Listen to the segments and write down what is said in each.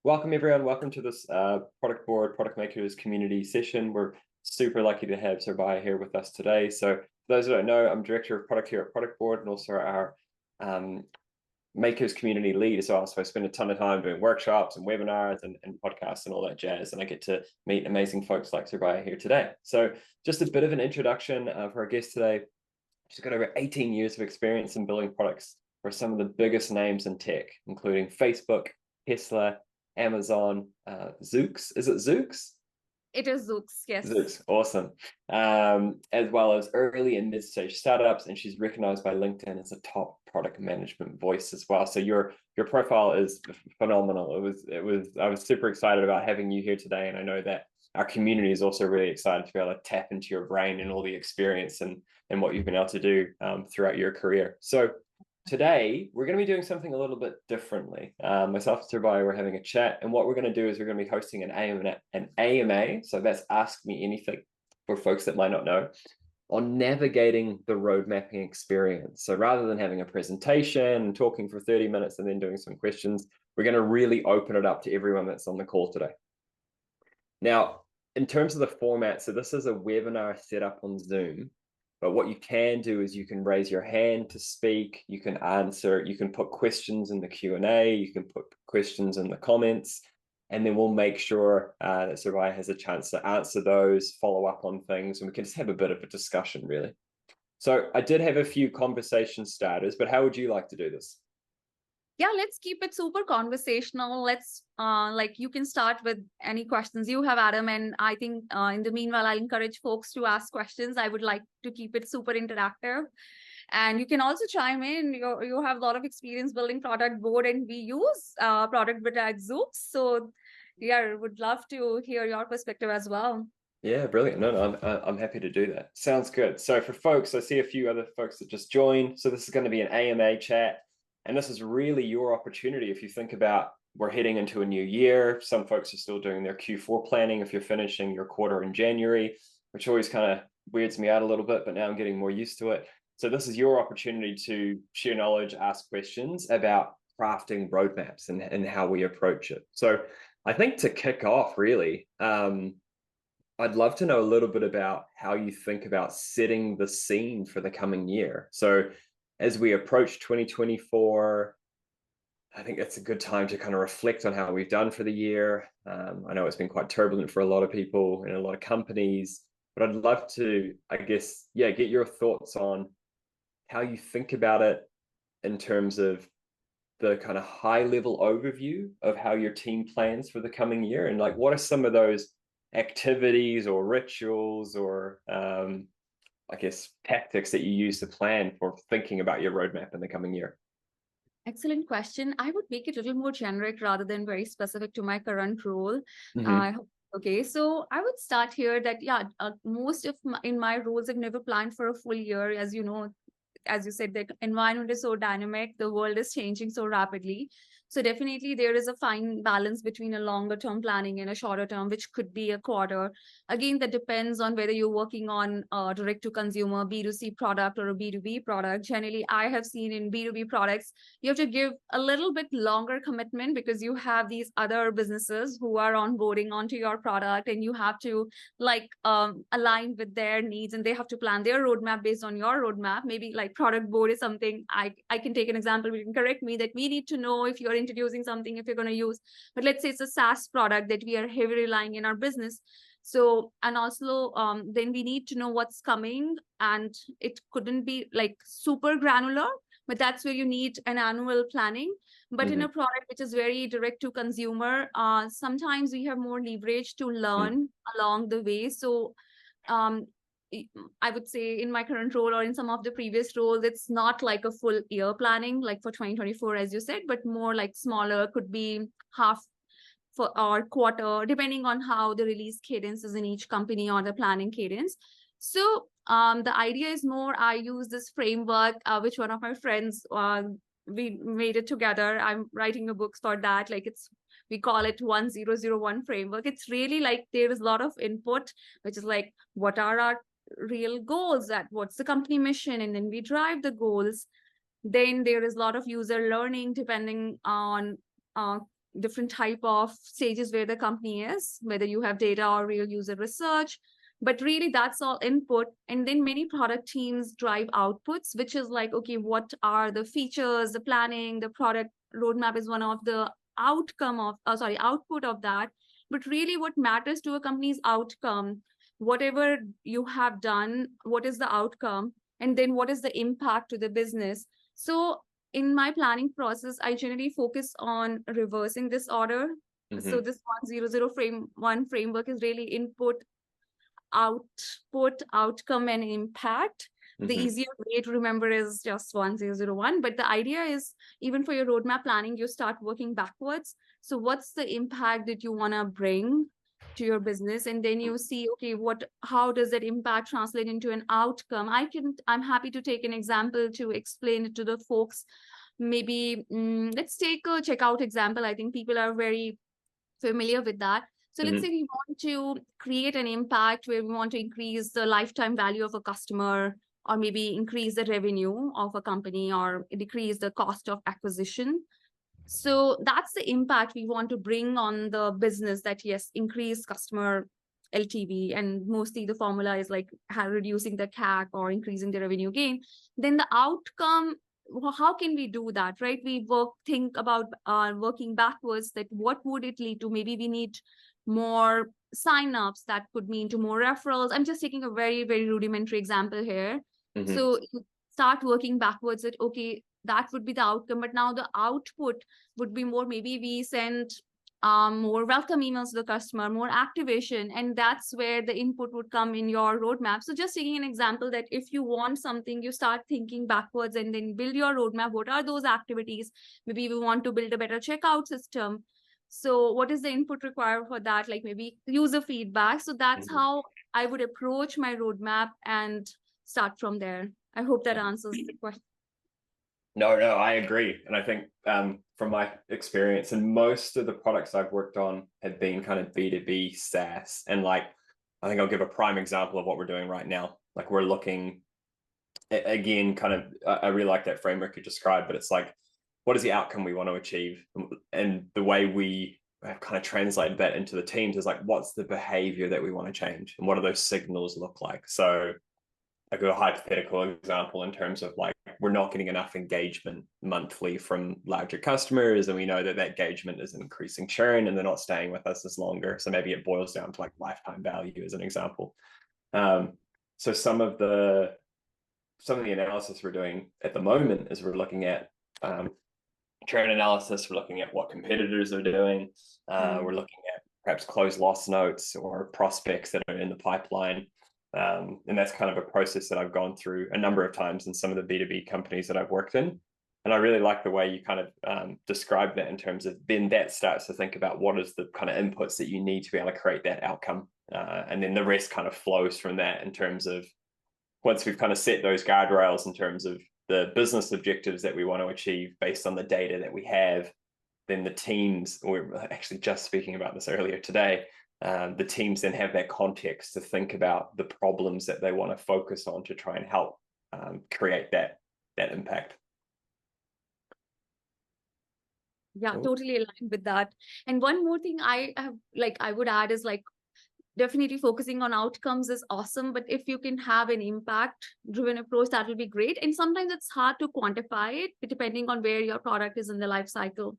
Welcome everyone. Welcome to this Product Board Product Makers community session. We're super lucky to have Surbhi here with us today. So for those who don't know, I'm Director of Product here at Product Board and also our Makers community lead as well. So I spend a ton of time doing workshops and webinars and podcasts and all that jazz. And I get to meet amazing folks like Surbhi here today. So just a bit of an introduction for our guest today. She's got over 18 years of experience in building products for some of the biggest names in tech, including Facebook, Tesla, Amazon, Zoox. Is it Zoox? It is Zoox, yes. Zoox, awesome. As well as early and mid-stage startups, and she's recognized by LinkedIn as a top product management voice as well. So your profile is phenomenal. I was super excited about having you here today, and I know that our community is also really excited to be able to tap into your brain and all the experience and what you've been able to do throughout your career. So today, we're going to be doing something a little bit differently. Myself and Surbhi, we're having a chat, and what we're going to do is we're going to be hosting an AMA, so that's Ask Me Anything for folks that might not know, on navigating the road mapping experience. So rather than having a presentation and talking for 30 minutes and then doing some questions, we're going to really open it up to everyone that's on the call today. Now, in terms of the format, so this is a webinar set up on Zoom. But what you can do is you can raise your hand to speak, you can answer, you can put questions in the Q&A, you can put questions in the comments, and then we'll make sure that Surbhi has a chance to answer those, follow up on things, and we can just have a bit of a discussion, really. So I did have a few conversation starters, but how would you like to do this? Yeah, let's keep it super conversational. Let's you can start with any questions you have, Adam. And I think in the meanwhile, I'll encourage folks to ask questions. I would like to keep it super interactive. And you can also chime in. You have a lot of experience building Productboard, and we use Productboard at Zoox. So yeah, would love to hear your perspective as well. Yeah, brilliant. No, I'm happy to do that. Sounds good. So for folks, I see a few other folks that just joined. So this is going to be an AMA chat. And this is really your opportunity. If you think about, we're heading into a new year. Some folks are still doing their Q4 planning if you're finishing your quarter in January, which always kind of weirds me out a little bit, but now I'm getting more used to it. So this is your opportunity to share knowledge, ask questions about crafting roadmaps and how we approach it. So I think to kick off, really, I'd love to know a little bit about how you think about setting the scene for the coming year. So as we approach 2024, I think it's a good time to kind of reflect on how we've done for the year. I know it's been quite turbulent for a lot of people and a lot of companies, but I'd love to, I guess, get your thoughts on how you think about it in terms of the kind of high level overview of how your team plans for the coming year, and like what are some of those activities or rituals or I guess, tactics that you use to plan for thinking about your roadmap in the coming year? Excellent question. I would make it a little more generic rather than very specific to my current role. Mm-hmm. Okay, so I would start here that, most of in my roles, I've never planned for a full year. As you know, as you said, the environment is so dynamic, the world is changing so rapidly. So definitely there is a fine balance between a longer term planning and a shorter term, which could be a quarter. Again, that depends on whether you're working on a direct to consumer B2C product or a B2B product. Generally, I have seen in B2B products, you have to give a little bit longer commitment because you have these other businesses who are onboarding onto your product, and you have to align with their needs, and they have to plan their roadmap based on your roadmap. Maybe like Productboard is something I can take an example. You can correct me that we need to know if you're introducing something, if you're going to use, but let's say it's a SaaS product that we are heavily relying in our business. So, and also then we need to know what's coming, and it couldn't be like super granular, but that's where you need an annual planning. But in a product which is very direct to consumer, sometimes we have more leverage to learn along the way. So I would say in my current role or in some of the previous roles, it's not like a full year planning, like for 2024, as you said, but more like smaller, could be half for our quarter, depending on how the release cadence is in each company or the planning cadence. So the idea is more, I use this framework, which one of my friends, we made it together. I'm writing a book for that. Like we call it 1001 framework. It's really like there is a lot of input, which is like, what are our real goals, that what's the company mission, and then we drive the goals. Then there is a lot of user learning depending on different type of stages where the company is, whether you have data or real user research. But really, that's all input. And then many product teams drive outputs, which is like, okay, what are the features, the planning, the product roadmap is one of the outcome of, output of that. But really, what matters to a company's outcome, whatever you have done, what is the outcome? And then what is the impact to the business? So in my planning process, I generally focus on reversing this order. So this 100 framework is really input, output, outcome, and impact. The easier way to remember is just 1001. But the idea is, even for your roadmap planning, you start working backwards. So what's the impact that you want to bring to your business? And then you see, okay, how does that impact translate into an outcome? I'm happy to take an example to explain it to the folks. Maybe let's take a checkout example. I think people are very familiar with that. So let's say we want to create an impact where we want to increase the lifetime value of a customer, or maybe increase the revenue of a company, or decrease the cost of acquisition. So that's the impact we want to bring on the business, that yes, increase customer LTV, and mostly the formula is like reducing the CAC or increasing the revenue gain. Then the outcome, how can we do that, right? We think about working backwards, that what would it lead to? Maybe we need more signups, that could mean to more referrals. I'm just taking a very, very rudimentary example here. So you start working backwards at, okay, that would be the outcome, but now the output would be more, maybe we send more welcome emails to the customer, more activation, and that's where the input would come in your roadmap. So just taking an example, that if you want something, you start thinking backwards and then build your roadmap. What are those activities? Maybe we want to build a better checkout system. So what is the input required for that? Like maybe user feedback. So that's how I would approach my roadmap and start from there. I hope that answers the question. No, I agree. And I think from my experience, and most of the products I've worked on have been kind of B2B SaaS. And like, I think I'll give a prime example of what we're doing right now. Like, we're looking, again, kind of, I really like that framework you described, but it's like, what is the outcome we want to achieve? And the way we have kind of translated that into the teams is like, what's the behavior that we want to change? And what do those signals look like? So I give a hypothetical example in terms of like, we're not getting enough engagement monthly from larger customers, and we know that that engagement is increasing churn and they're not staying with us as longer. So maybe it boils down to like lifetime value as an example. So some of the analysis we're doing at the moment is we're looking at churn analysis, we're looking at what competitors are doing, we're looking at perhaps close loss notes or prospects that are in the pipeline. And that's kind of a process that I've gone through a number of times in some of the B2B companies that I've worked in. And I really like the way you kind of describe that, in terms of then that starts to think about what is the kind of inputs that you need to be able to create that outcome. And then the rest kind of flows from that, in terms of once we've kind of set those guardrails in terms of the business objectives that we want to achieve based on the data that we have, then the teams, we were actually just speaking about this earlier today, the teams then have that context to think about the problems that they want to focus on to try and help create that impact. Yeah, totally aligned with that. And one more thing I would add is like, definitely focusing on outcomes is awesome, but if you can have an impact driven approach, that will be great. And sometimes it's hard to quantify it depending on where your product is in the life cycle.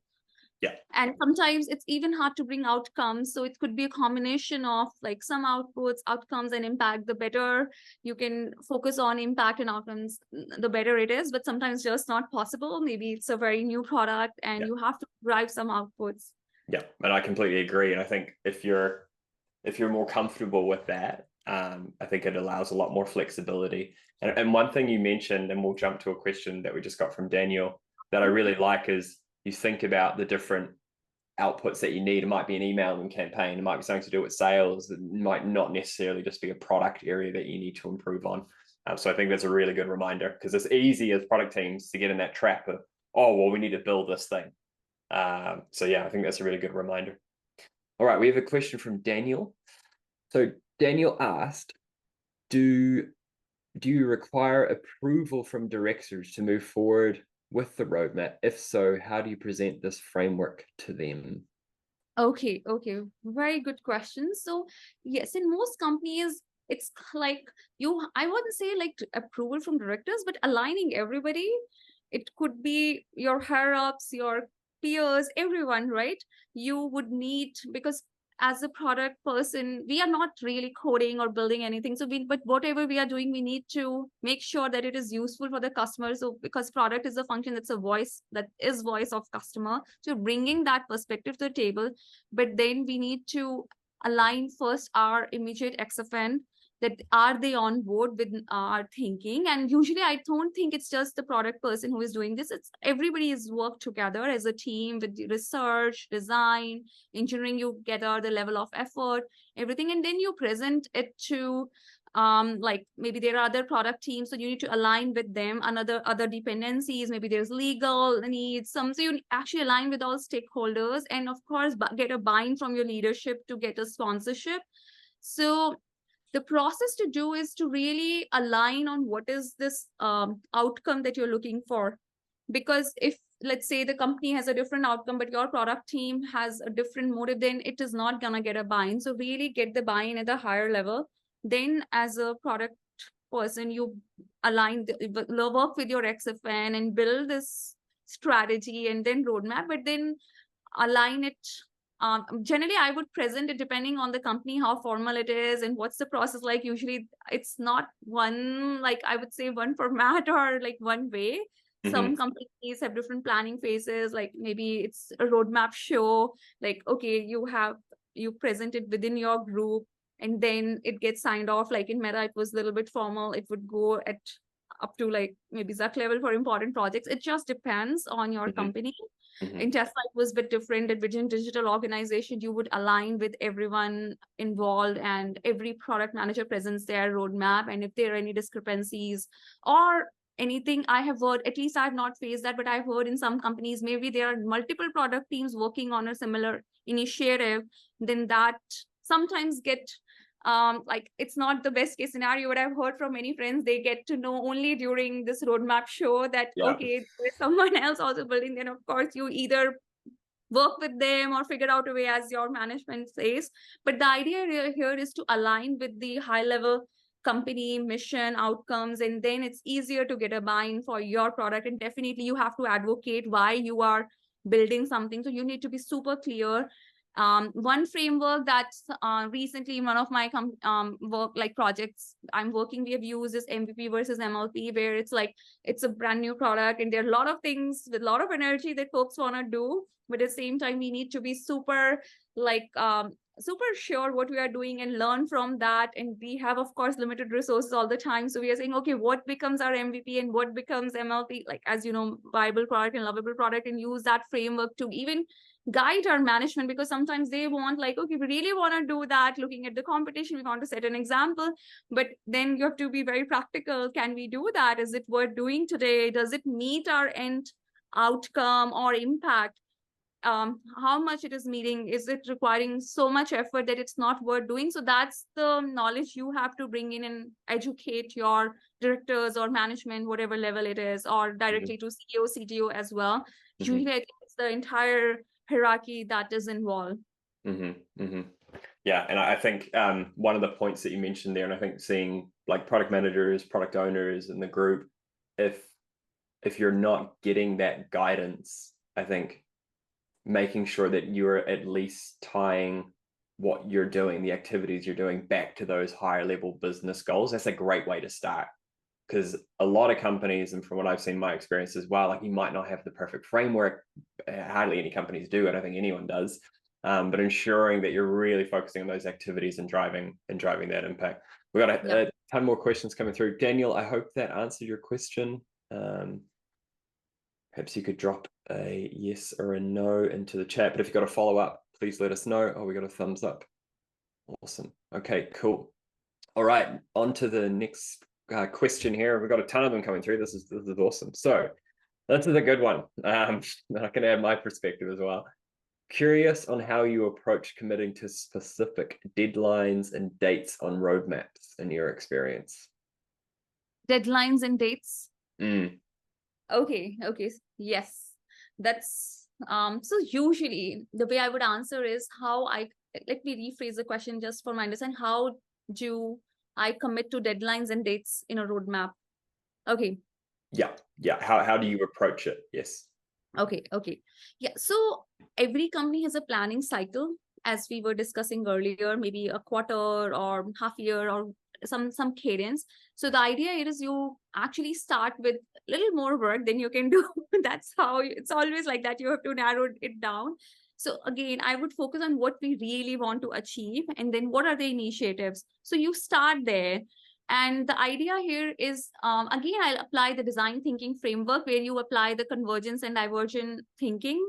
Yeah. And sometimes it's even hard to bring outcomes. So it could be a combination of like some outcomes and impact. The better you can focus on impact and outcomes, the better it is. But sometimes just not possible. Maybe it's a very new product and you have to drive some outputs. Yeah, and I completely agree. And I think if you're more comfortable with that, I think it allows a lot more flexibility. And one thing you mentioned, and we'll jump to a question that we just got from Daniel, that I really like is, you think about the different outputs that you need. It might be an emailing campaign. It might be something to do with sales. It might not necessarily just be a product area that you need to improve on. So I think that's a really good reminder, because it's easy as product teams to get in that trap of, oh, well, we need to build this thing. So yeah, I think that's a really good reminder. All right, we have a question from Daniel. So Daniel asked, do you require approval from directors to move forward with the roadmap? If so, how do you present this framework to them? Okay, very good question. So yes, in most companies, it's like I wouldn't say like approval from directors, but aligning everybody. It could be your higher ups, your peers, everyone, right? You would need, because as a product person, we are not really coding or building anything. So but whatever we are doing, we need to make sure that it is useful for the customer. So because product is a function, that's a voice, that is voice of customer. So bringing that perspective to the table, but then we need to align first our immediate XFN, that are they on board with our thinking. And usually I don't think it's just the product person who is doing this, it's everybody is worked together as a team with the research, design, engineering, you gather the level of effort, everything, and then you present it to like maybe there are other product teams, so you need to align with them, other dependencies, maybe there's legal needs, some, so you actually align with all stakeholders, and of course get a buy-in from your leadership to get a sponsorship. So the process to do is to really align on what is this outcome that you're looking for. Because if, let's say, the company has a different outcome, but your product team has a different motive, then it is not going to get a buy-in. So really get the buy-in at a higher level. Then as a product person, you work with your XFN and build this strategy and then roadmap, but then align it. Generally, I would present it depending on the company, how formal it is and what's the process like. Usually it's not one, like I would say one format or like one way. Some companies have different planning phases, like maybe it's a roadmap show, like, okay, you present it within your group and then it gets signed off. Like in Meta, it was a little bit formal. It would go at up to like maybe Zuck level for important projects. It just depends on your company. In Tesla, it was a bit different. At Vision Digital Organization, you would align with everyone involved and every product manager presents their roadmap. And if there are any discrepancies or anything, I have heard, at least I have not faced that, but I've heard in some companies, maybe there are multiple product teams working on a similar initiative, then that sometimes get like it's not the best case scenario. What I've heard from many friends, they get to know only during this roadmap show that okay, there's someone else also building. Then of course you either work with them or figure out a way, as your management says. But the idea here is to align with the high level company mission outcomes, and then it's easier to get a buy-in for your product. And definitely you have to advocate why you are building something, so you need to be super clear. One framework that recently in one of my work like projects I'm working, we have used is MVP versus MLP, where it's like it's a brand new product and there are a lot of things with a lot of energy that folks want to do, but at the same time we need to be super like super sure what we are doing and learn from that. And we have of course limited resources all the time, so we are saying, okay, what becomes our MVP and what becomes MLP, like, as you know, viable product and lovable product, and use that framework to even guide our management. Because sometimes they want like, okay, we really want to do that, looking at the competition, we want to set an example, but then you have to be very practical. Can we do that? Is it worth doing today? Does it meet our end outcome or impact? How much it is meeting? Is it requiring so much effort that it's not worth doing? So that's the knowledge you have to bring in and educate your directors or management, whatever level it is, or directly to CEO, CTO as well. Usually I think it's the entire hierarchy that is involved. Yeah, and I think one of the points that you mentioned there, and I think seeing like product managers, product owners in the group, if you're not getting that guidance, I think making sure that you're at least tying what you're doing, the activities you're doing, back to those higher level business goals, that's a great way to start. Because a lot of companies, and from what I've seen, my experience as well, like you might not have the perfect framework. Hardly any companies do. I don't think anyone does. But ensuring that you're really focusing on those activities and driving that impact. We've got a ton more questions coming through. Daniel, I hope that answered your question. Perhaps you could drop a yes or a no into the chat. But if you've got a follow up, please let us know. Oh, we got a thumbs up. Awesome. Okay, cool. All right, on to the next question here. We've got a ton of them coming through. This is awesome. So this is a good one. I can add my perspective as well. Curious on how you approach committing to specific deadlines and dates on roadmaps in your experience. Deadlines and dates. Okay. Yes, that's So usually the way I would answer is let me rephrase the question just for my understanding. How do I commit to deadlines and dates in a roadmap? Okay. Yeah. How do you approach it? Yes. Okay. Yeah. So every company has a planning cycle, as we were discussing earlier, maybe a quarter or half year or some cadence. So the idea here is you actually start with a little more work than you can do. That's how it's always like that. You have to narrow it down. So again, I would focus on what we really want to achieve, and then what are the initiatives. So you start there. And the idea here is, again, I'll apply the design thinking framework where you apply the convergence and divergent thinking.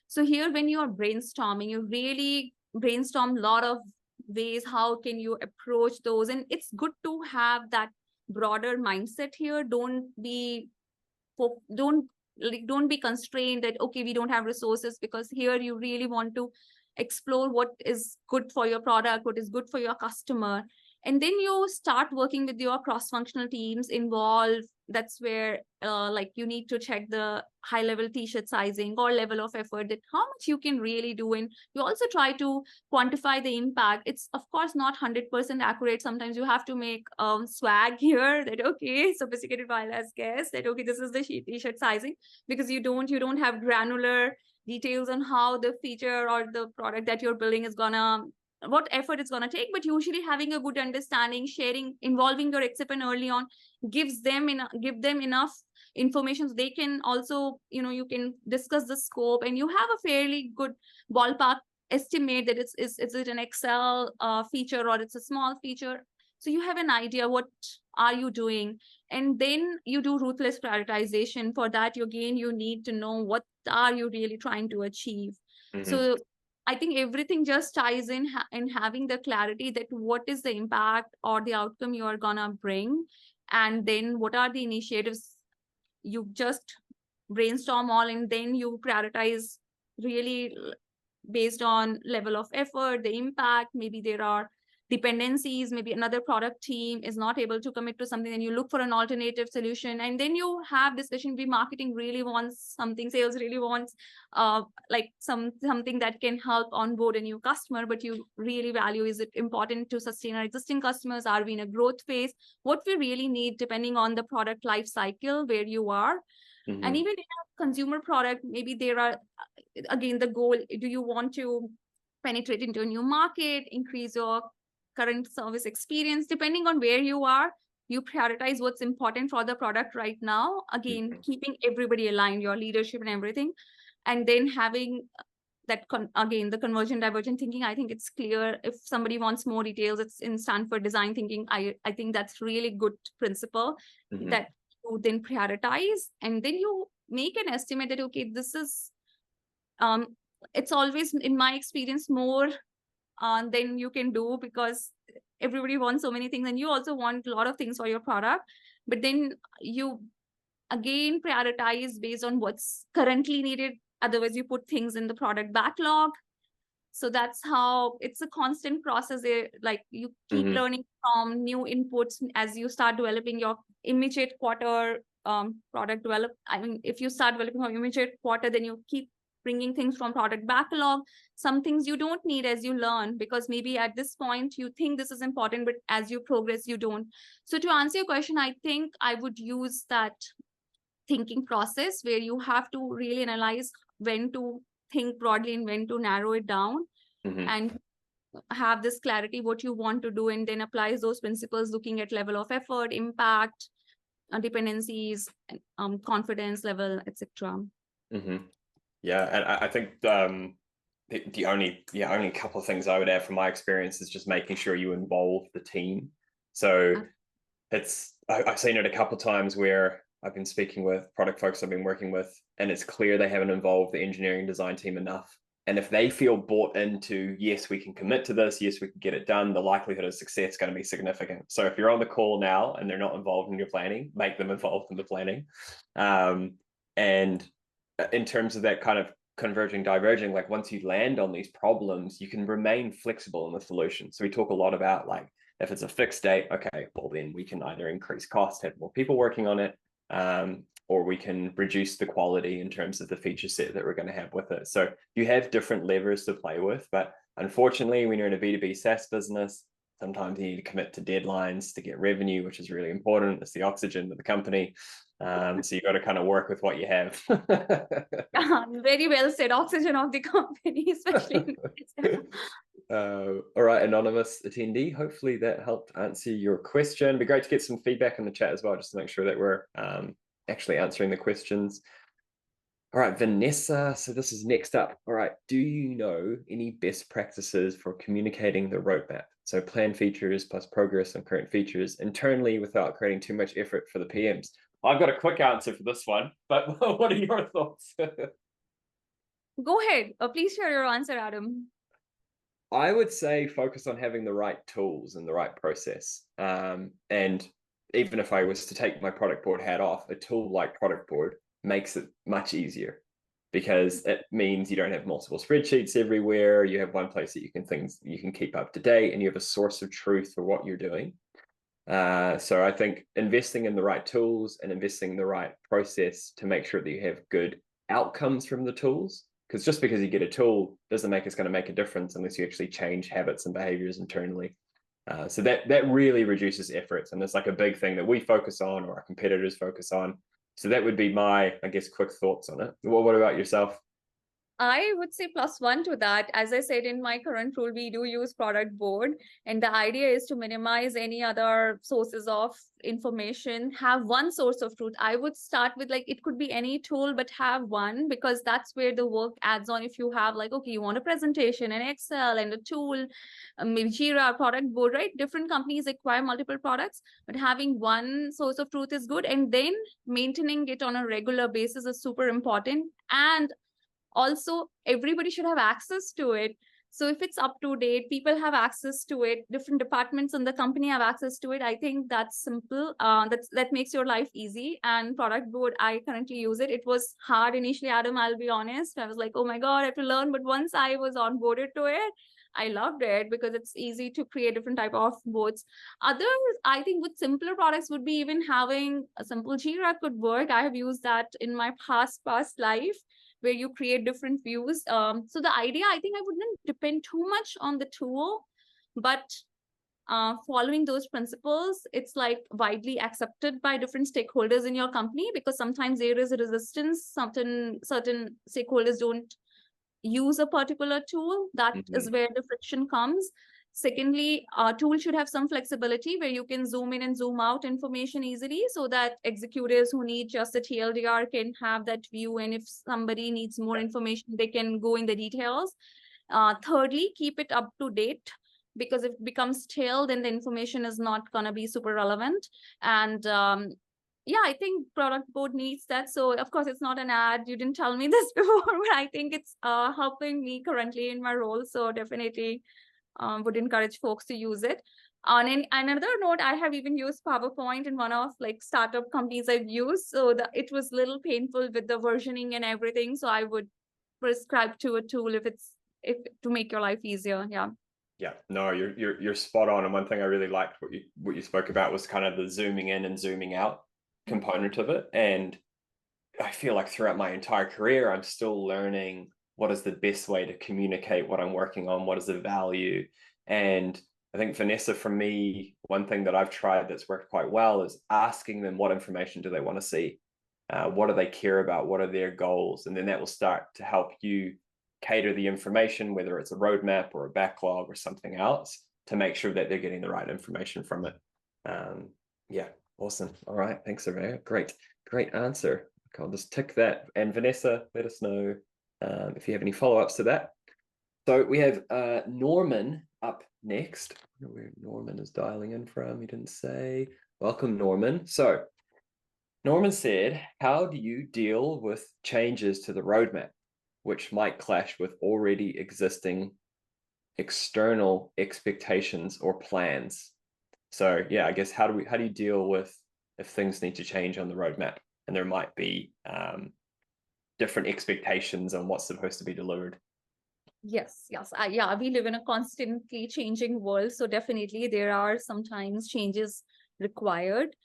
So here, when you are brainstorming, you really brainstorm a lot of ways, how can you approach those? And it's good to have that broader mindset here. Don't be constrained that, okay, we don't have resources, because here you really want to explore what is good for your product, what is good for your customer. And then you start working with your cross-functional teams involved. That's where like you need to check the high level t-shirt sizing or level of effort, that how much you can really do. And you also try to quantify the impact. It's of course not 100% accurate. Sometimes you have to make swag here, that okay, sophisticated wireless guess that okay, this is the t-shirt sizing, because you don't have granular details on how the feature or the product that you're building is gonna, what effort it's going to take. But usually having a good understanding, sharing, involving your excipient early on give them enough information so they can also, you can discuss the scope, and you have a fairly good ballpark estimate that is it an Excel feature or it's a small feature. So you have an idea what are you doing, and then you do ruthless prioritization. For that, you need to know what are you really trying to achieve. So I think everything just ties in having the clarity that what is the impact or the outcome you are gonna bring, and then what are the initiatives. You just brainstorm all, and then you prioritize really based on level of effort, the impact. Maybe there are dependencies, maybe another product team is not able to commit to something, and you look for an alternative solution. And then you have discussion. Be marketing really wants something, sales really wants like something that can help onboard a new customer, but you really value, is it important to sustain our existing customers? Are we in a growth phase? What we really need, depending on the product life cycle where you are. And even in a consumer product, maybe there are, again, the goal, do you want to penetrate into a new market, increase your current service experience? Depending on where you are, you prioritize what's important for the product right now. Again, keeping everybody aligned, your leadership and everything. And then having that, again, the convergent divergent thinking. I think it's clear. If somebody wants more details, it's in Stanford design thinking. I think that's really good principle that you then prioritize, and then you make an estimate that, okay, this is, it's always, in my experience, more than you can do, because everybody wants so many things, and you also want a lot of things for your product. But then you again prioritize based on what's currently needed. Otherwise, you put things in the product backlog. So that's how it's a constant process. Like you keep learning from new inputs as you start developing your immediate quarter product develop. I mean, if you start developing your immediate quarter, then you keep bringing things from product backlog. Some things you don't need as you learn, because maybe at this point you think this is important, but as you progress, you don't. So to answer your question, I think I would use that thinking process where you have to really analyze when to think broadly and when to narrow it down, and have this clarity what you want to do, and then applies those principles, looking at level of effort, impact, dependencies, confidence level, etc. Yeah, and I think the only couple of things I would add from my experience is just making sure you involve the team. So I've seen it a couple of times where I've been speaking with product folks I've been working with, and it's clear they haven't involved the engineering design team enough. And if they feel bought into, yes, we can commit to this, yes, we can get it done, the likelihood of success is going to be significant. So if you're on the call now and they're not involved in your planning, make them involved in the planning. And in terms of that kind of converging, diverging, like once you land on these problems, you can remain flexible in the solution. So we talk a lot about, like, if it's a fixed date, okay, well then we can either increase cost, have more people working on it, or we can reduce the quality in terms of the feature set that we're going to have with it. So you have different levers to play with, but unfortunately, when you're in a B2B SaaS business, sometimes you need to commit to deadlines to get revenue, which is really important. It's the oxygen of the company. So you've got to kind of work with what you have. Very well said. Oxygen of the company, especially. All right, anonymous attendee. Hopefully that helped answer your question. It'd be great to get some feedback in the chat as well, just to make sure that we're actually answering the questions. All right, Vanessa. So this is next up. All right, do you know any best practices for communicating the roadmap? So plan features plus progress on current features internally without creating too much effort for the PMs. I've got a quick answer for this one, but what are your thoughts? Go ahead. Please share your answer, Adam. I would say focus on having the right tools and the right process. And even if I was to take my Productboard hat off, a tool like Productboard makes it much easier because it means you don't have multiple spreadsheets everywhere. You have one place that you can keep up to date, and you have a source of truth for what you're doing. So I think investing in the right tools and investing in the right process to make sure that you have good outcomes from the tools. Because just because you get a tool doesn't make it's going to make a difference unless you actually change habits and behaviors internally. So that really reduces efforts, and it's like a big thing that we focus on, or our competitors focus on. So that would be my, I guess, quick thoughts on it. What about yourself? I would say +1 to that. As I said, in my current role, we do use Productboard, and the idea is to minimize any other sources of information, have one source of truth. I would start with, like, it could be any tool, but have one, because that's where the work adds on. If you have, like, okay, you want a presentation, an Excel, and a tool, maybe Jira, Productboard, right? Different companies acquire multiple products, but having one source of truth is good. And then maintaining it on a regular basis is super important. And also, everybody should have access to it. So if it's up to date, people have access to it, different departments in the company have access to it. I think that's simple. That makes your life easy. And Productboard, I currently use it. It was hard initially, Adam, I'll be honest. I was like, oh my God, I have to learn. But once I was onboarded to it, I loved it because it's easy to create different type of boards. Others, I think with simpler products would be even having a simple Jira could work. I have used that in my past life, where you create different views. So the idea, I think I wouldn't depend too much on the tool, but following those principles, it's like widely accepted by different stakeholders in your company, because sometimes there is a resistance. Certain stakeholders don't use a particular tool. That is where the friction comes. Secondly, a tool should have some flexibility where you can zoom in and zoom out information easily, so that executives who need just a TLDR can have that view. And if somebody needs more information, they can go in the details. Thirdly, keep it up to date, because if it becomes stale, then the information is not going to be super relevant. And yeah, I think Productboard needs that. So of course, it's not an ad. You didn't tell me this before, but I think it's helping me currently in my role. So definitely would encourage folks to use it. On another note, I have even used PowerPoint in one of like startup companies I've used. So it was a little painful with the versioning and everything. So I would prescribe to a tool if to make your life easier. Yeah. Yeah, no, you're spot on. And one thing I really liked what you spoke about was kind of the zooming in and zooming out component of it. And I feel like throughout my entire career, I'm still learning what is the best way to communicate what I'm working on, what is the value. And I think, Vanessa, for me, one thing that I've tried that's worked quite well is asking them what information do they want to see? What do they care about? What are their goals? And then that will start to help you cater the information, whether it's a roadmap or a backlog or something else, to make sure that they're getting the right information from it. Yeah, awesome. All right, thanks, Surveyor. Great answer. Okay, I'll just tick that. And Vanessa, let us know if you have any follow-ups to that. So we have Norman up next. I don't know where Norman is dialing in from. He didn't say. Welcome, Norman. So Norman said, how do you deal with changes to the roadmap, which might clash with already existing external expectations or plans? So yeah, I guess how do you deal with if things need to change on the roadmap and there might be different expectations on what's supposed to be delivered? Yes. Yeah, we live in a constantly changing world. So definitely there are sometimes changes required.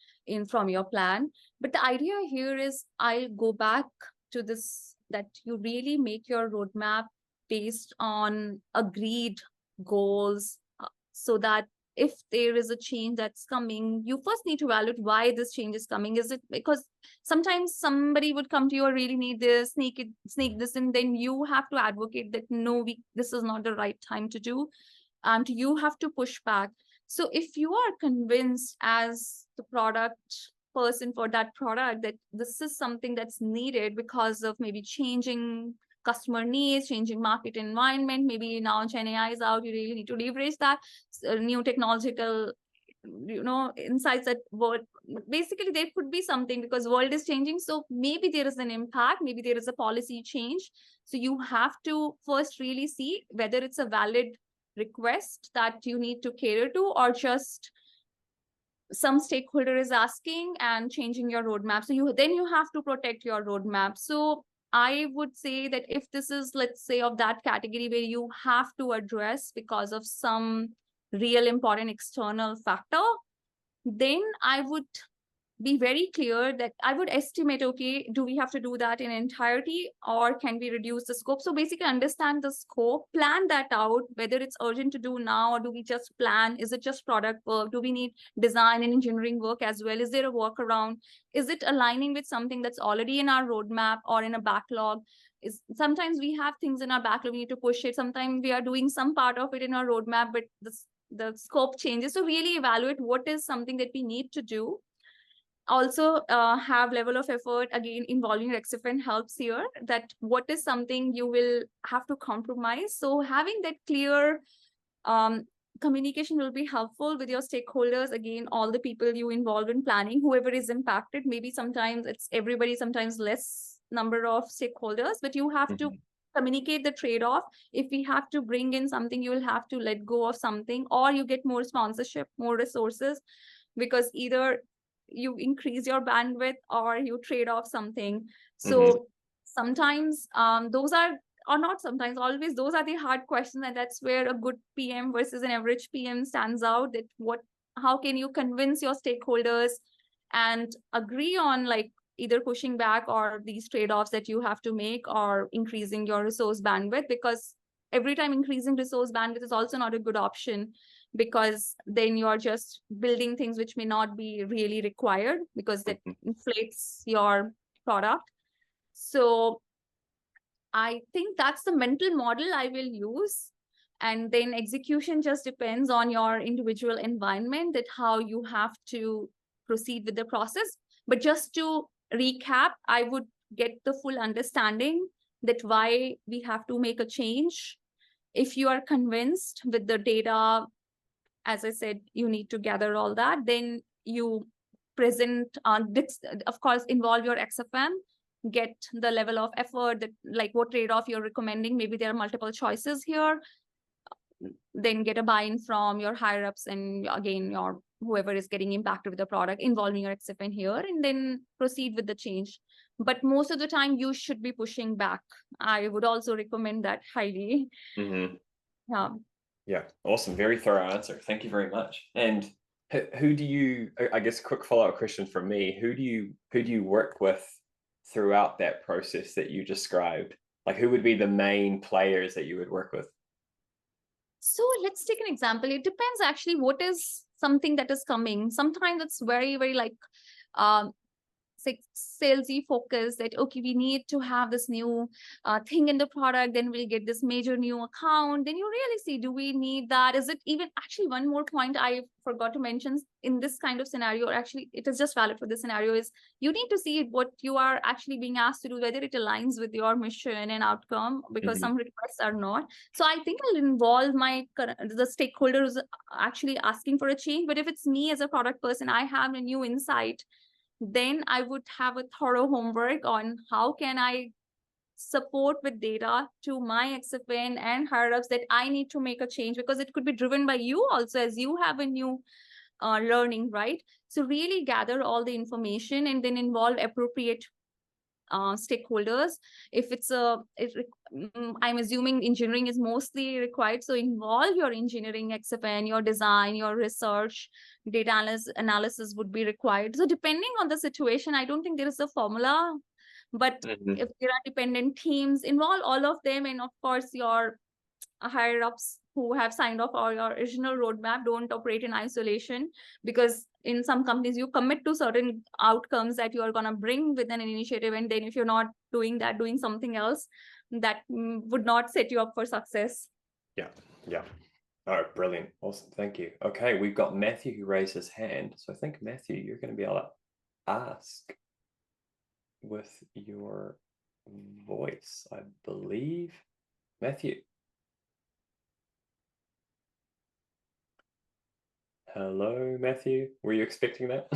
from your plan. But the idea here is, I'll go back to this, that you really make your roadmap based on agreed goals, so that if there is a change that's coming, you first need to evaluate why this change is coming. Is it because sometimes somebody would come to you, or really need this, sneak this in, then you have to advocate that no, this is not the right time to do, and you have to push back. So if you are convinced as the product person for that product that this is something that's needed because of maybe changing customer needs, changing market environment, maybe now Gen AI is out, you really need to leverage that new technological, insights that world. Basically, there could be something, because world is changing. So maybe there is an impact, maybe there is a policy change. So you have to first really see whether it's a valid request that you need to cater to, or just some stakeholder is asking and changing your roadmap. So you have to protect your roadmap. So I would say that if this is, let's say, of that category where you have to address because of some real important external factor, then I would be very clear that I would estimate, okay, do we have to do that in entirety, or can we reduce the scope? So basically understand the scope, plan that out, whether it's urgent to do now, or do we just plan? Is it just product work? Do we need design and engineering work as well? Is there a workaround? Is it aligning with something that's already in our roadmap or in a backlog? Sometimes we have things in our backlog, we need to push it. Sometimes we are doing some part of it in our roadmap, but the scope changes. So really evaluate what is something that we need to do. Also have level of effort, again involving your XFN helps here, that what is something you will have to compromise. So having that clear communication will be helpful with your stakeholders, again all the people you involve in planning, whoever is impacted. Maybe sometimes it's everybody, sometimes less number of stakeholders, but you have to communicate the trade-off. If we have to bring in something, you will have to let go of something, or you get more sponsorship, more resources, because either you increase your bandwidth or you trade off something. So sometimes those are, or not sometimes, always those are the hard questions, and that's where a good PM versus an average PM stands out. That how can you convince your stakeholders and agree on, like, either pushing back or these trade-offs that you have to make, or increasing your resource bandwidth, because every time increasing resource bandwidth is also not a good option, because then you're just building things which may not be really required, because that inflates your product. So I think that's the mental model I will use. And then execution just depends on your individual environment, that how you have to proceed with the process. But just to recap, I would get the full understanding that why we have to make a change. If you are convinced with the data, as I said, you need to gather all that. Then you present, of course, involve your XFM, get the level of effort, that like what trade-off you're recommending. Maybe there are multiple choices here. Then get a buy-in from your higher-ups, and again, your whoever is getting impacted with the product, involving your XFN here, and then proceed with the change. But most of the time, you should be pushing back. I would also recommend that highly. Yeah. Yeah, awesome. Very thorough answer. Thank you very much. And who do you, I guess, quick follow-up question from me, who do you work with throughout that process that you described? Like, who would be the main players that you would work with? So let's take an example. It depends actually what is something that is coming. Sometimes it's very, very like salesy focus, that okay, we need to have this new thing in the product, then we'll get this major new account. Then you really see, do we need that? Is it even, actually one more point I forgot to mention in this kind of scenario, or actually it is just valid for this scenario, is you need to see what you are actually being asked to do, whether it aligns with your mission and outcome, because some requests are not. So I think I'll involve the stakeholders actually asking for a change. But if it's me as a product person, I have a new insight, then I would have a thorough homework on how can I support with data to my XFN and higher-ups that I need to make a change, because it could be driven by you also, as you have a new learning, right? So really gather all the information and then involve appropriate stakeholders. If it's I'm assuming engineering is mostly required, so involve your engineering, XFN, your design, your research, data analysis would be required. So depending on the situation, I don't think there is a formula, but if there are dependent teams, involve all of them, and of course your higher ups who have signed off on your original roadmap don't operate in isolation, because in some companies you commit to certain outcomes that you are going to bring with an initiative, and then if you're not doing that, doing something else, that would not set you up for success. Yeah. Oh, brilliant. Awesome. Thank you. Okay, we've got Matthew who raised his hand. So I think, Matthew, you're going to be able to ask with your voice, I believe. Matthew. Hello, Matthew. Were you expecting that?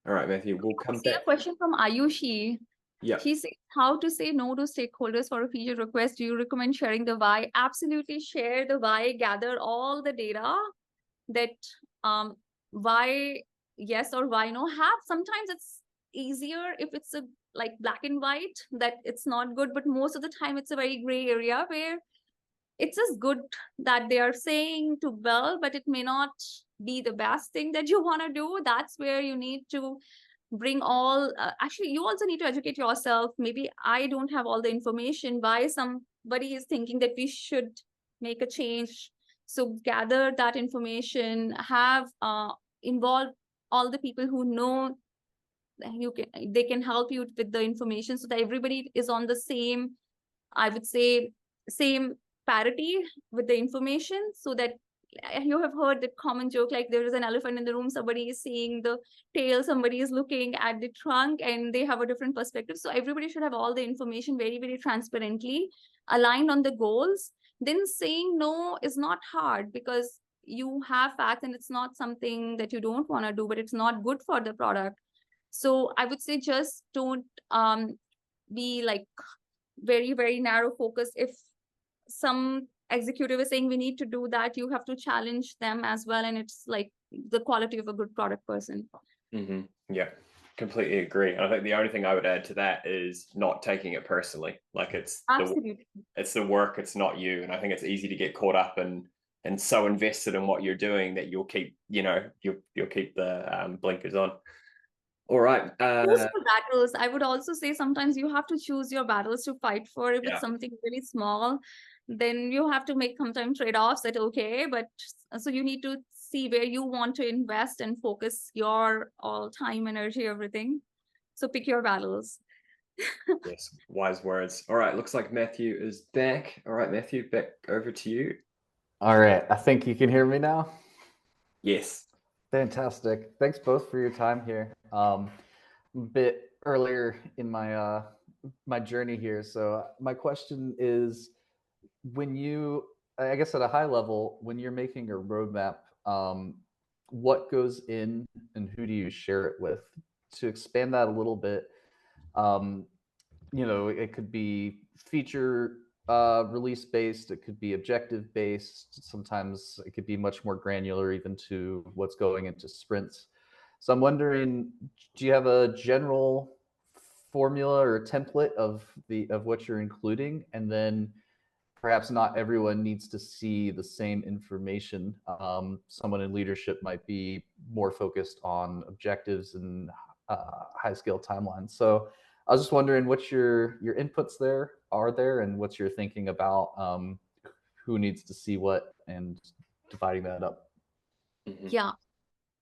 All right, Matthew, we'll come back. A question from Ayushi. Yeah. She says, how to say no to stakeholders for a feature request? Do you recommend sharing the why? Absolutely, share the why, gather all the data that why yes or why no. Sometimes it's easier if it's a like black and white, that it's not good, but most of the time it's a very gray area where it's just good that they are saying to build, but it may not be the best thing that you want to do. That's where you need to bring all actually you also need to educate yourself. Maybe I don't have all the information why somebody is thinking that we should make a change. So gather that information, have involve all the people who know they can help you with the information, so that everybody is on the same, I would say, same parity with the information. So that you have heard that common joke, like there is an elephant in the room, somebody is seeing the tail, somebody is looking at the trunk, and they have a different perspective. So everybody should have all the information very, very transparently aligned on the goals. Then saying no is not hard, because you have facts and it's not something that you don't want to do, but it's not good for the product. So I would say just don't be like very, very narrow focus. If some executive is saying we need to do that, you have to challenge them as well. And it's like the quality of a good product person. Yeah, completely agree. And I think the only thing I would add to that is not taking it personally. Like it's the work, it's not you. And I think it's easy to get caught up and so invested in what you're doing that you'll keep, you'll keep the blinkers on. All right. Choose your battles. I would also say sometimes you have to choose your battles to fight for. If it's something really small, then you have to make sometimes trade-offs that okay, but so you need to see where you want to invest and focus your all time, energy, everything. So pick your battles. Yes, wise words. All right, looks like Matthew is back. All right, Matthew, back over to you. All right, I think you can hear me now. Yes. Fantastic. Thanks both for your time here. A bit earlier in my my journey here. So my question is, when you, I guess at a high level, when you're making a roadmap, what goes in and who do you share it with? To expand that a little bit, it could be feature release based, it could be objective based, sometimes it could be much more granular even to what's going into sprints. So I'm wondering, do you have a general formula or template of what you're including? And then perhaps not everyone needs to see the same information. Someone in leadership might be more focused on objectives and high scale timelines. So I was just wondering what your inputs are there, and what's your thinking about who needs to see what and dividing that up. Yeah,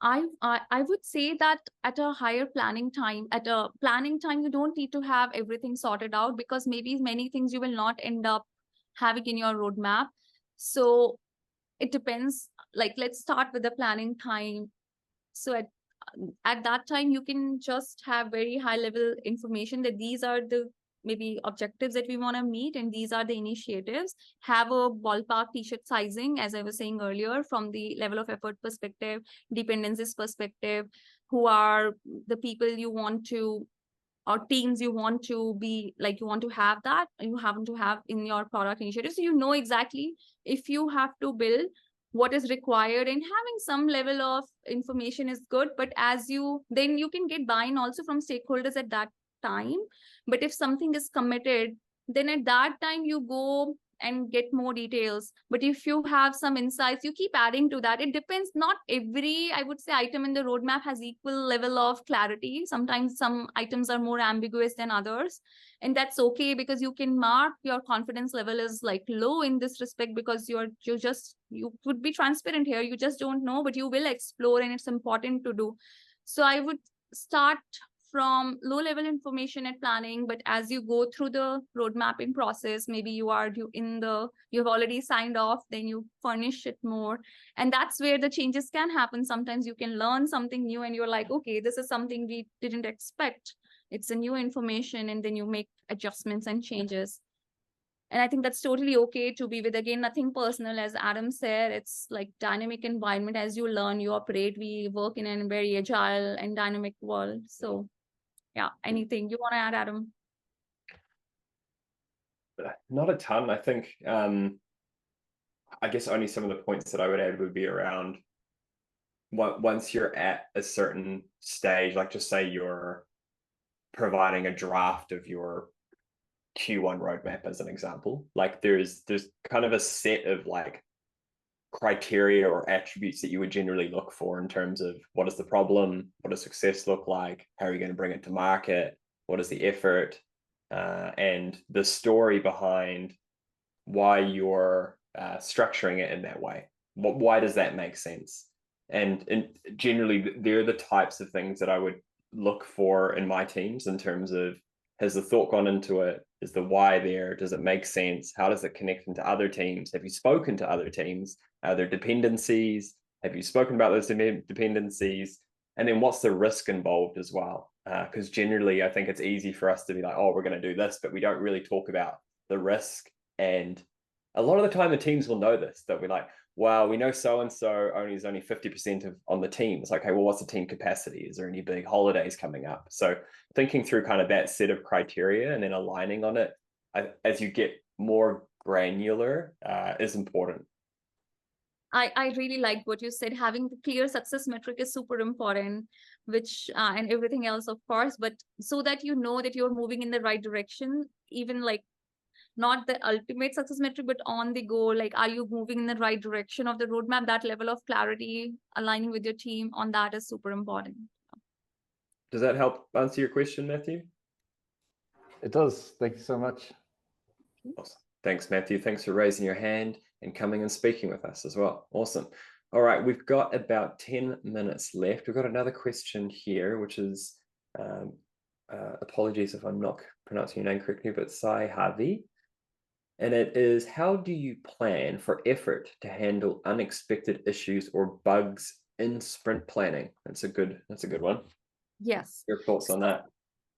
I would say that at a higher planning time, you don't need to have everything sorted out, because maybe many things you will not end up having in your roadmap. So it depends. Like, let's start with the planning time. So at that time, you can just have very high level information that these are the maybe objectives that we want to meet, and these are the initiatives. Have a ballpark t-shirt sizing, as I was saying earlier, from the level of effort perspective, dependencies perspective, who are the people you want to, or teams you want to be, like you want to have that, and you happen to have in your product initiative. So you know exactly if you have to build what is required, and having some level of information is good, but then you can get buy-in also from stakeholders at that time. But if something is committed, then at that time you go and get more details. But if you have some insights, you keep adding to that. It depends. Not every, I would say, item in the roadmap has equal level of clarity. Sometimes some items are more ambiguous than others, and that's okay, because you can mark your confidence level is like low in this respect, because you could be transparent here, you just don't know, but you will explore, and it's important to do. So I would start from low level information at planning, but as you go through the road mapping process, maybe you've already signed off, then you furnish it more. And that's where the changes can happen. Sometimes you can learn something new and you're like, okay, this is something we didn't expect. It's a new information, and then you make adjustments and changes. And I think that's totally okay to be with, again, nothing personal. As Adam said, it's like dynamic environment. As you learn, you operate, we work in a very agile and dynamic world. So yeah, anything you want to add, Adam? Not a ton. I think, I guess only some of the points that I would add would be around once you're at a certain stage, like just say you're providing a draft of your Q1 roadmap as an example, like there's kind of a set of like criteria or attributes that you would generally look for in terms of what is the problem, what does success look like, how are you going to bring it to market, what is the effort, and the story behind why you're structuring it in that way. Why does that make sense? And generally, they're the types of things that I would look for in my teams in terms of, has the thought gone into it? Is the why there? Does it make sense? How does it connect into other teams? Have you spoken to other teams? Are there dependencies? Have you spoken about those dependencies? And then what's the risk involved as well? Because generally, I think it's easy for us to be like, oh, we're going to do this, but we don't really talk about the risk. And a lot of the time, the teams will know this. They'll be like, wow, we know so-and-so is only 50% on the team. It's like, okay, well, what's the team capacity? Is there any big holidays coming up? So thinking through kind of that set of criteria and then aligning on it as you get more granular is important. I really like what you said. Having the clear success metric is super important, which and everything else, of course, but so that you know that you're moving in the right direction, even like not the ultimate success metric, but on the goal, like, are you moving in the right direction of the roadmap? That level of clarity, aligning with your team on that is super important. Does that help answer your question, Matthew? It does. Thank you so much. Awesome. Thanks, Matthew. Thanks for raising your hand and coming and speaking with us as well. Awesome. All right, we've got about 10 minutes left. We've got another question here, which is, apologies if I'm not pronouncing your name correctly, but Sai Harvey. And it is, how do you plan for effort to handle unexpected issues or bugs in sprint planning? That's a good one. Yes. Your thoughts on that?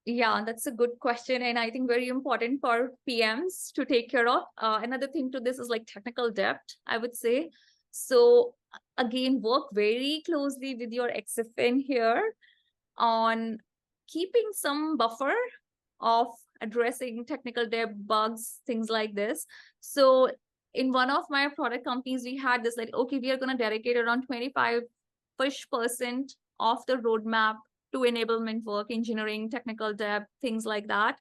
Yeah, that's a good question. And I think very important for PMs to take care of. Another thing to this is like technical debt, I would say. So again, work very closely with your XFN here on keeping some buffer of addressing technical debt, bugs, things like this. So in one of my product companies, we had this like, okay, we are going to dedicate around 25% of the roadmap to enablement work, engineering, technical debt, things like that.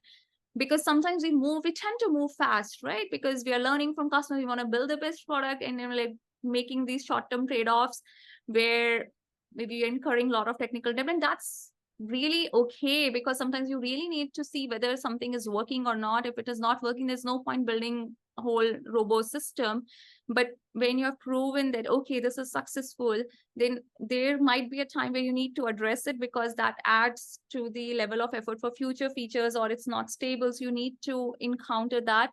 Because sometimes we tend to move fast, right? Because we are learning from customers, we want to build the best product, and then like making these short-term trade-offs where maybe you're incurring a lot of technical debt, and that's really okay, because sometimes you really need to see whether something is working or not. If it is not working, there's no point building a whole robust system. But when you have proven that, okay, this is successful, then there might be a time where you need to address it, because that adds to the level of effort for future features, or it's not stable. So you need to encounter that.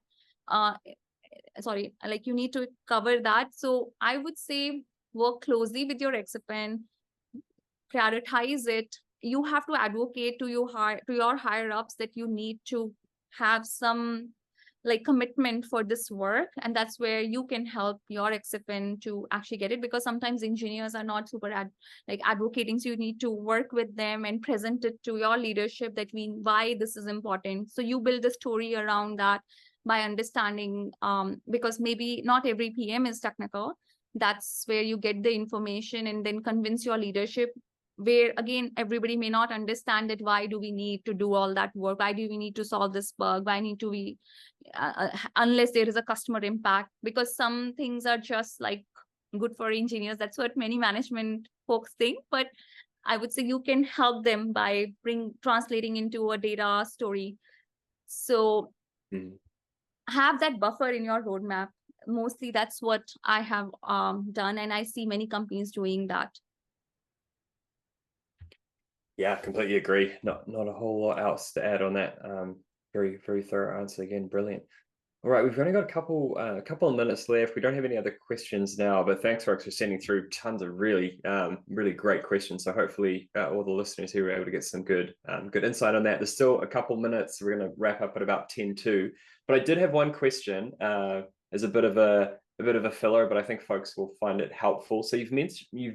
You need to cover that. So I would say work closely with your XFN, prioritize it. You have to advocate to your higher ups that you need to have some like commitment for this work, and that's where you can help your XFN to actually get it, because sometimes engineers are not super advocating. So you need to work with them and present it to your leadership that why this is important. So you build a story around that by understanding, because maybe not every PM is technical. That's where you get the information and then convince your leadership, where again, everybody may not understand that why do we need to do all that work? Why do we need to solve this bug? Why need to we, unless there is a customer impact, because some things are just like good for engineers. That's what many management folks think. But I would say you can help them by translating into a data story. So have that buffer in your roadmap. Mostly that's what I have done, and I see many companies doing that. Yeah, completely agree. Not a whole lot else to add on that. Very, very thorough answer again. Brilliant. All right, we've only got a couple of minutes left. We don't have any other questions now, but thanks, folks, for sending through tons of really, really great questions. So hopefully all the listeners here were able to get some good insight on that. There's still a couple minutes. We're going to wrap up at about 10:02. But I did have one question as a bit of a filler, but I think folks will find it helpful. So you've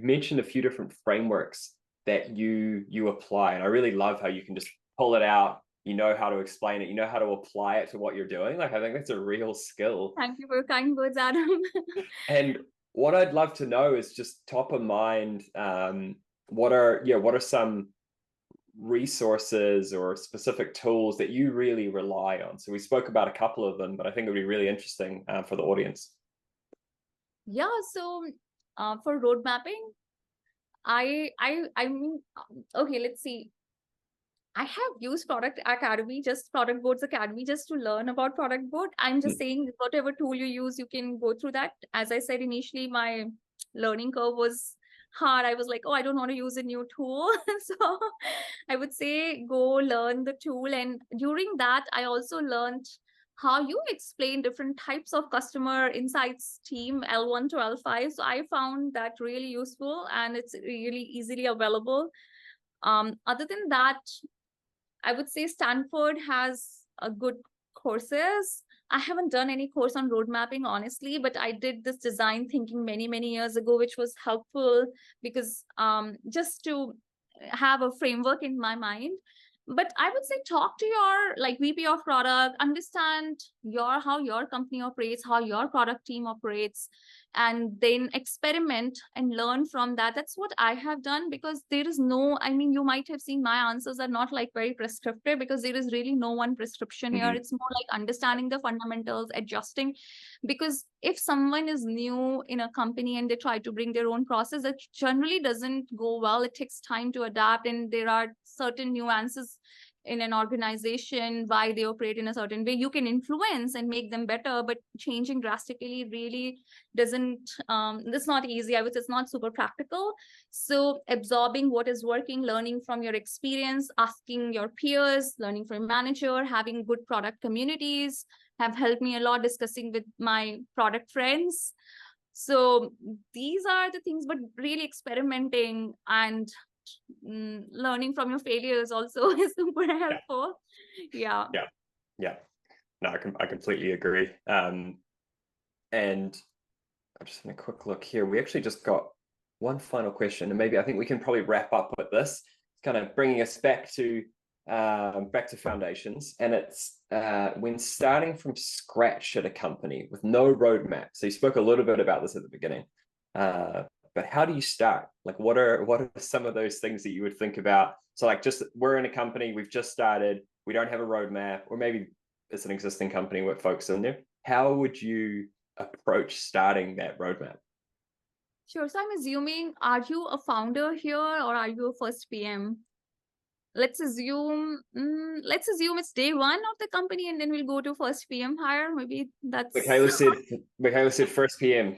mentioned a few different frameworks that you apply, and I really love how you can just pull it out. You know how to explain it. You know how to apply it to what you're doing. Like, I think that's a real skill. Thank you for kind words, Adam. And what I'd love to know is just top of mind. What are some resources or specific tools that you really rely on? So we spoke about a couple of them, but I think it would be really interesting for the audience. Yeah. So for road mapping, I mean, okay, let's see. I have used Productboard's Academy, just to learn about Productboard. I'm just saying, whatever tool you use, you can go through that. As I said, initially, my learning curve was hard. I was like, oh, I don't want to use a new tool. So I would say go learn the tool. And during that, I also learned how you explain different types of customer insights team, L1 to L5. So I found that really useful, and it's really easily available. Other than that, I would say Stanford has a good courses. I haven't done any course on road mapping, honestly, but I did this design thinking many, many years ago, which was helpful because just to have a framework in my mind. But I would say talk to your like VP of product, understand how your company operates, how your product team operates, and then experiment and learn from that. That's what I have done, because there is no, I mean, you might have seen my answers are not like very prescriptive, because there is really no one prescription here. It's more like understanding the fundamentals, adjusting, because if someone is new in a company and they try to bring their own process, it generally doesn't go well. It takes time to adapt, and there are certain nuances in an organization why they operate in a certain way. You can influence and make them better, but changing drastically really doesn't, it's not easy. I would say it's not super practical. So absorbing what is working, learning from your experience, asking your peers, learning from your manager, having good product communities have helped me a lot, discussing with my product friends. So these are the things, but really experimenting and learning from your failures also is super helpful. Yeah. No, I completely agree. And I'm just having a quick look here. We actually just got one final question, and maybe I think we can probably wrap up with this. It's kind of bringing us back to foundations, and it's when starting from scratch at a company with no roadmap. So you spoke a little bit about this at the beginning. But how do you start? Like, what are some of those things that you would think about? So like, just we're in a company, we've just started, we don't have a roadmap, or maybe it's an existing company with folks in there. How would you approach starting that roadmap? Sure. So I'm assuming, are you a founder here or are you a first PM? Let's assume it's day one of the company, and then we'll go to first PM hire. Maybe that's Michaela said first PM.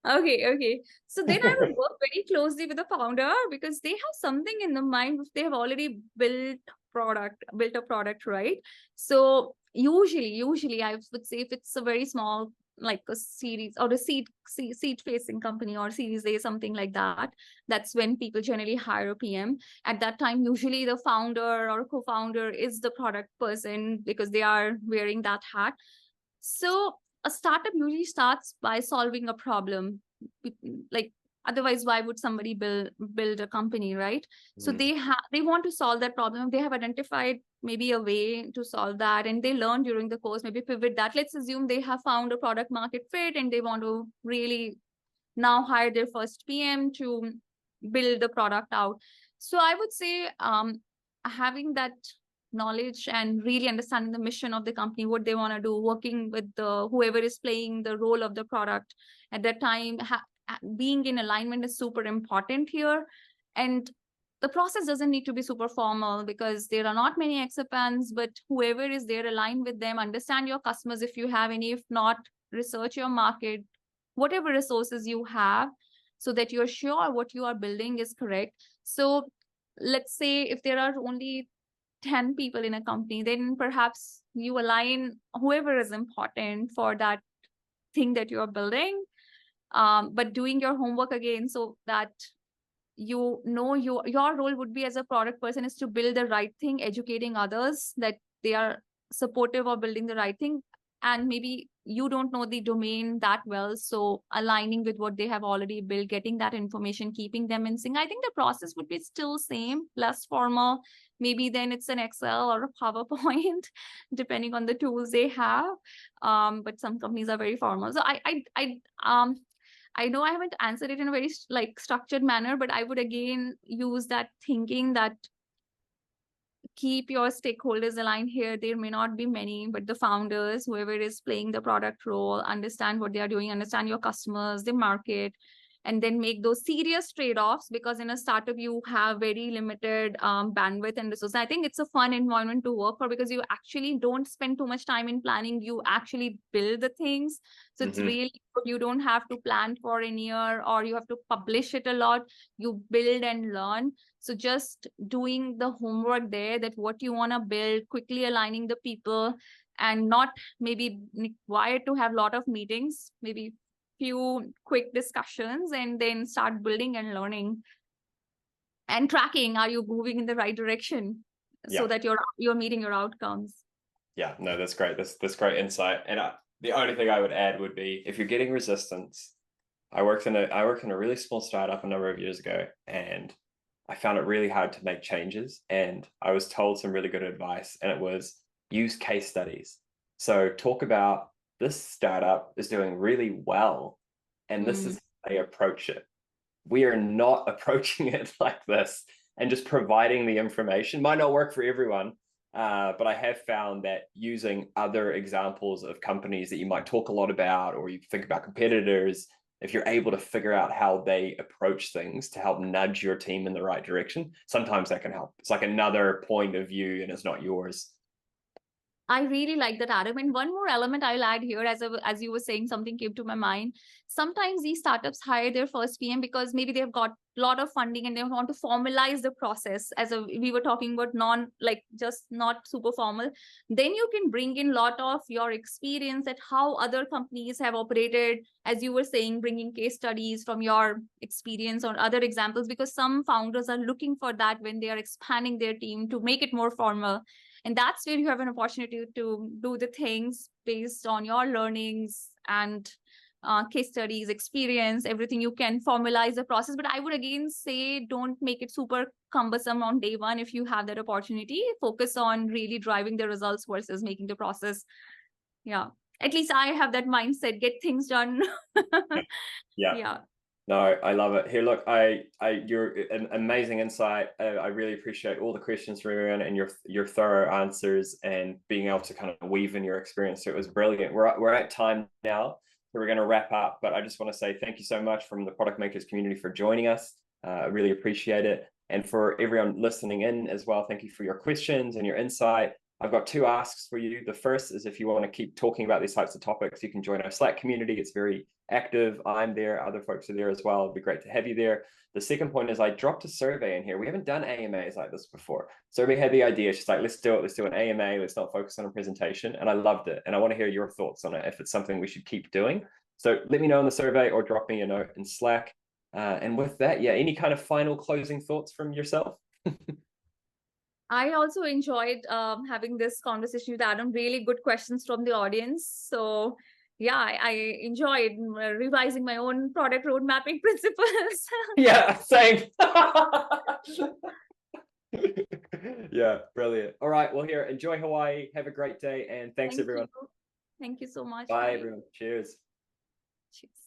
Okay. So then I would work very closely with the founder, because they have something in the mind if they have already built a product, right? So usually I would say, if it's a very small, like a series or a seed facing company or series A, something like that, that's when people generally hire a PM. At that time, usually the founder or co-founder is the product person, because they are wearing that hat. So a startup usually starts by solving a problem. Like, otherwise, why would somebody build a company, right? So they want to solve that problem. They have identified maybe a way to solve that, and they learn during the course, maybe pivot that. Let's assume they have found a product market fit, and they want to really now hire their first PM to build the product out. So I would say having that knowledge and really understanding the mission of the company, what they want to do, working with the whoever is playing the role of the product at that time, being in alignment is super important here. And the process doesn't need to be super formal because there are not many acceptants, but whoever is there, align with them, understand your customers if you have any, if not, research your market, whatever resources you have, so that you're sure what you are building is correct. So let's say if there are only 10 people in a company, then perhaps you align whoever is important for that thing that you're building, but doing your homework again, so that you know your role would be as a product person is to build the right thing, educating others that they are supportive of building the right thing. And maybe you don't know the domain that well, so aligning with what they have already built, getting that information, keeping them in sync. I think the process would be still same, less formal. Maybe then it's an Excel or a PowerPoint depending on the tools they have. But some companies are very formal. So I know I haven't answered it in a very structured manner, but I would again use that thinking that keep your stakeholders aligned here. There may not be many, but the founders, whoever is playing the product role, understand what they are doing, understand your customers, the market, and then make those serious trade-offs, because in a startup, you have very limited bandwidth and resources. I think it's a fun environment to work for because you actually don't spend too much time in planning. You actually build the things. So it's really good. You don't have to plan for a year or you have to publish it a lot. You build and learn. So just doing the homework there, that what you want to build, quickly aligning the people, and not maybe required to have a lot of meetings, maybe few quick discussions, and then start building and learning and tracking. Are you moving in the right direction so that you're meeting your outcomes? Yeah, no, that's great. That's great insight. And the only thing I would add would be, if you're getting resistance, I worked in a really small startup a number of years ago, and I found it really hard to make changes. And I was told some really good advice, and it was use case studies. So talk about this startup is doing really well, and this is how they approach it. We are not approaching it like this, and just providing the information might not work for everyone. But I have found that using other examples of companies that you might talk a lot about, or you think about competitors, if you're able to figure out how they approach things to help nudge your team in the right direction, sometimes that can help. It's like another point of view and it's not yours. I really like that, Adam. And one more element I'll add here, as you were saying, something came to my mind. Sometimes these startups hire their first PM because maybe they've got a lot of funding and they want to formalize the process. We were talking about just not super formal. Then you can bring in a lot of your experience at how other companies have operated, as you were saying, bringing case studies from your experience or other examples, because some founders are looking for that when they are expanding their team to make it more formal. And that's where you have an opportunity to do the things based on your learnings and case studies, experience, everything. You can formalize the process. But I would again say, don't make it super cumbersome on day one. If you have that opportunity, focus on really driving the results versus making the process. Yeah. At least I have that mindset, get things done. Yeah. No, I love it. Here, look, you're an amazing insight. I really appreciate all the questions from everyone and your thorough answers and being able to kind of weave in your experience. So it was brilliant. We're at time now, so we're going to wrap up. But I just want to say thank you so much from the Product Makers community for joining us. I really appreciate it. And for everyone listening in as well, thank you for your questions and your insight. I've got two asks for you. The first is, if you want to keep talking about these types of topics, you can join our Slack community. It's very active. I'm there. Other folks are there as well. It'd be great to have you there. The second point is, I dropped a survey in here. We haven't done AMAs like this before. Survey had the idea. She's like, let's do it. Let's do an AMA. Let's not focus on a presentation. And I loved it. And I want to hear your thoughts on it, if it's something we should keep doing. So let me know in the survey or drop me a note in Slack. And with that, yeah, any kind of final closing thoughts from yourself? I also enjoyed having this conversation with Adam. Really good questions from the audience. So yeah, I enjoyed revising my own product road mapping principles. Yeah, same. Yeah, brilliant. All right, well, here, enjoy Hawaii. Have a great day, and thanks everyone. Thank you so much. Bye everyone. Cheers. Cheers.